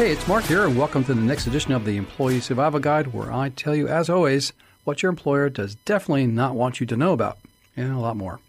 Hey, it's Mark here, and welcome to the next edition of the Employee Survival Guide, where I tell you, as always, what your employer does definitely not want you to know about, and a lot more.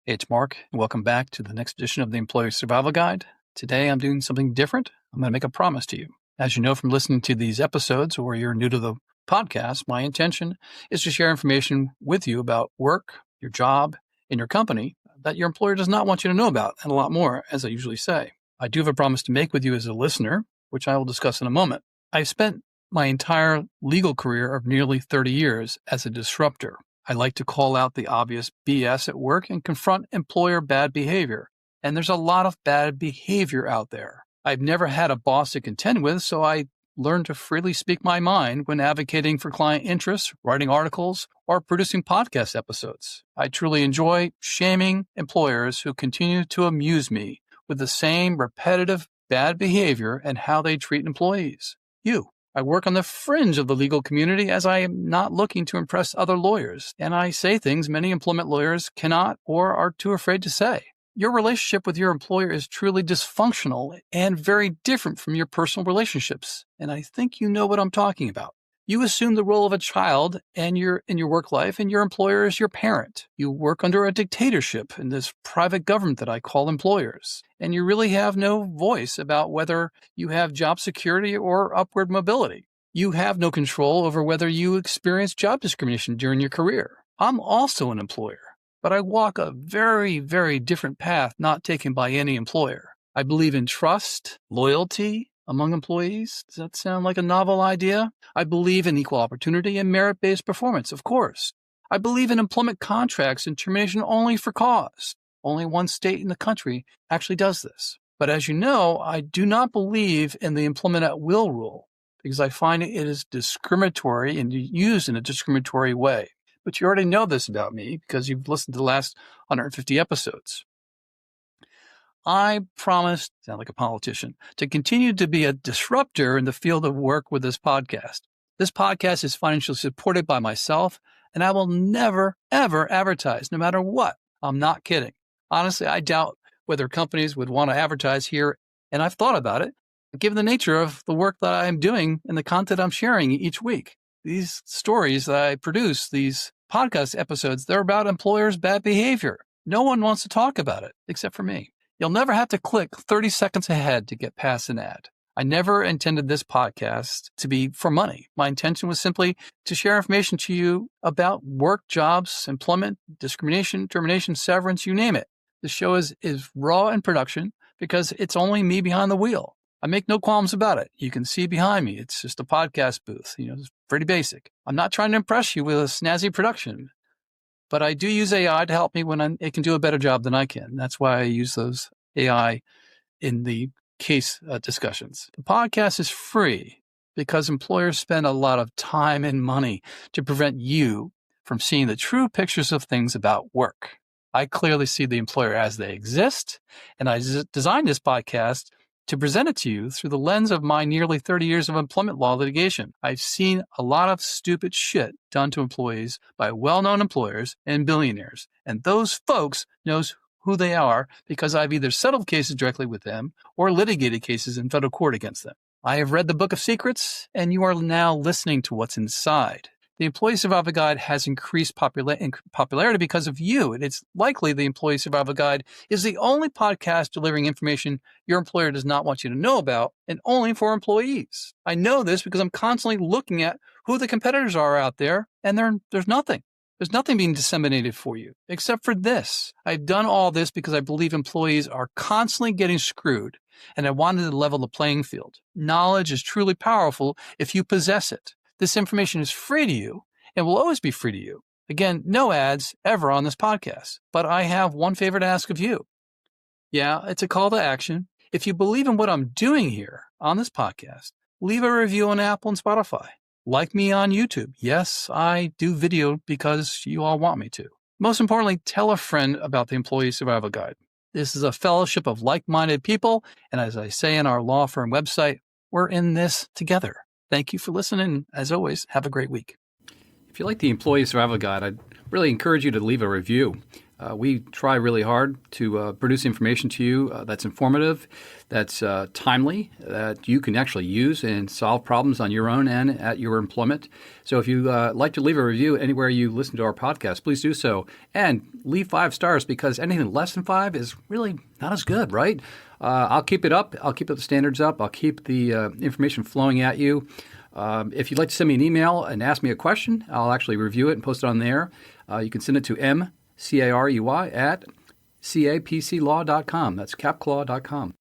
Hey, it's Mark, and welcome back to the next edition of the Employee Survival Guide. Today, I'm doing something different. I'm going to make a promise to you. As you know from listening to these episodes, or you're new to the podcast, my intention is to share information with you about work, your job, and your company that your employer does not want you to know about, and a lot more, as I usually say. I do have a promise to make with you as a listener, which I will discuss in a moment. I've spent my entire legal career of nearly 30 years as a disruptor. I like to call out the obvious BS at work and confront employer bad behavior. And there's a lot of bad behavior out there. I've never had a boss to contend with, so I learned to freely speak my mind when advocating for client interests, writing articles, or producing podcast episodes. I truly enjoy shaming employers who continue to amuse me with the same repetitive bad behavior and how they treat employees. I work on the fringe of the legal community as I am not looking to impress other lawyers, and I say things many employment lawyers cannot or are too afraid to say. Your relationship with your employer is truly dysfunctional and very different from your personal relationships, and I think you know what I'm talking about. You assume the role of a child and in your work life, and your employer is your parent. You work under a dictatorship in this private government that I call employers, and you really have no voice about whether you have job security or upward mobility. You have no control over whether you experience job discrimination during your career. I'm also an employer, but I walk a very, very different path not taken by any employer. I believe in trust, loyalty among employees. Does that sound like a novel idea? I believe in equal opportunity and merit-based performance, of course. I believe in employment contracts and termination only for cause. Only one state in the country actually does this. But as you know, I do not believe in the employment at will rule because I find it is discriminatory and used in a discriminatory way. But you already know this about me because you've listened to the last 150 episodes. I promise, sound like a politician, to continue to be a disruptor in the field of work with this podcast. This podcast is financially supported by myself, and I will never, ever advertise, no matter what. I'm not kidding. Honestly, I doubt whether companies would want to advertise here, and I've thought about it, given the nature of the work that I'm doing and the content I'm sharing each week. These stories that I produce, these podcast episodes, they're about employers' bad behavior. No one wants to talk about it, except for me. You'll never have to click 30 seconds ahead to get past an ad. I never intended this podcast to be for money. My intention was simply to share information to you about work, jobs, employment, discrimination, termination, severance, you name it. The show is raw in production because it's only me behind the wheel. I make no qualms about it. You can see behind me. It's just a podcast booth. It's pretty basic. I'm not trying to impress you with a snazzy production. But I do use AI to help me when it can do a better job than I can. That's why I use those AI in the case discussions. The podcast is free because employers spend a lot of time and money to prevent you from seeing the true pictures of things about work. I clearly see the employer as they exist, and I designed this podcast to present it to you through the lens of my nearly 30 years of employment law litigation. I've seen a lot of stupid shit done to employees by well-known employers and billionaires. And those folks knows who they are because I've either settled cases directly with them or litigated cases in federal court against them. I have read the Book of Secrets, and you are now listening to what's inside. The Employee Survival Guide has increased popularity because of you, and it's likely the Employee Survival Guide is the only podcast delivering information your employer does not want you to know about, and only for employees. I know this because I'm constantly looking at who the competitors are out there, and there's nothing. There's nothing being disseminated for you, except for this. I've done all this because I believe employees are constantly getting screwed, and I wanted to level the playing field. Knowledge is truly powerful if you possess it. This information is free to you and will always be free to you. Again, no ads ever on this podcast, but I have one favor to ask of you. Yeah, it's a call to action. If you believe in what I'm doing here on this podcast, leave a review on Apple and Spotify. Like me on YouTube. Yes, I do video because you all want me to. Most importantly, tell a friend about the Employee Survival Guide. This is a fellowship of like-minded people, and as I say in our law firm website, we're in this together. Thank you for listening. As always, have a great week. If you like the Employee Survival Guide, I'd really encourage you to leave a review. We try really hard to produce information to you that's informative, that's timely, that you can actually use and solve problems on your own and at your employment. So if you'd like to leave a review anywhere you listen to our podcast, please do so. And leave 5 stars, because anything less than 5 is really not as good, right? I'll keep it up. I'll keep the standards up. I'll keep the information flowing at you. If you'd like to send me an email and ask me a question, I'll actually review it and post it on there. You can send it to mcarey@capclaw.com. That's capclaw.com.